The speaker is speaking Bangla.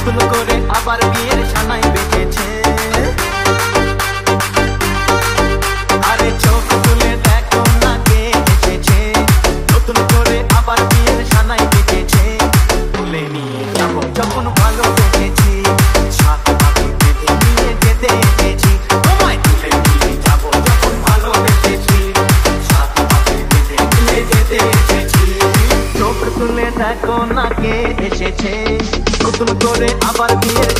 নতুন করে আবার বিয়ের সানাই বেঁধেছে। আরে চোখ তুলে দেখো না কে এসেছে, নতুন করে আবার বিয়ের সানাই বেঁধেছে। তুলে নিয়ে যাবো যখন ভালোবেসেছি, সাত পাখি বেঁধে নিয়ে যেতে এসেছি। তোমায় তুলে নিয়ে যাবো যখন ভালোবেসেছি, সাত পাখি বেঁধে নিয়ে যেতে এসেছি। চোখ তুলে দেখো না কে এসেছে, নতুন করে আবার বিয়ের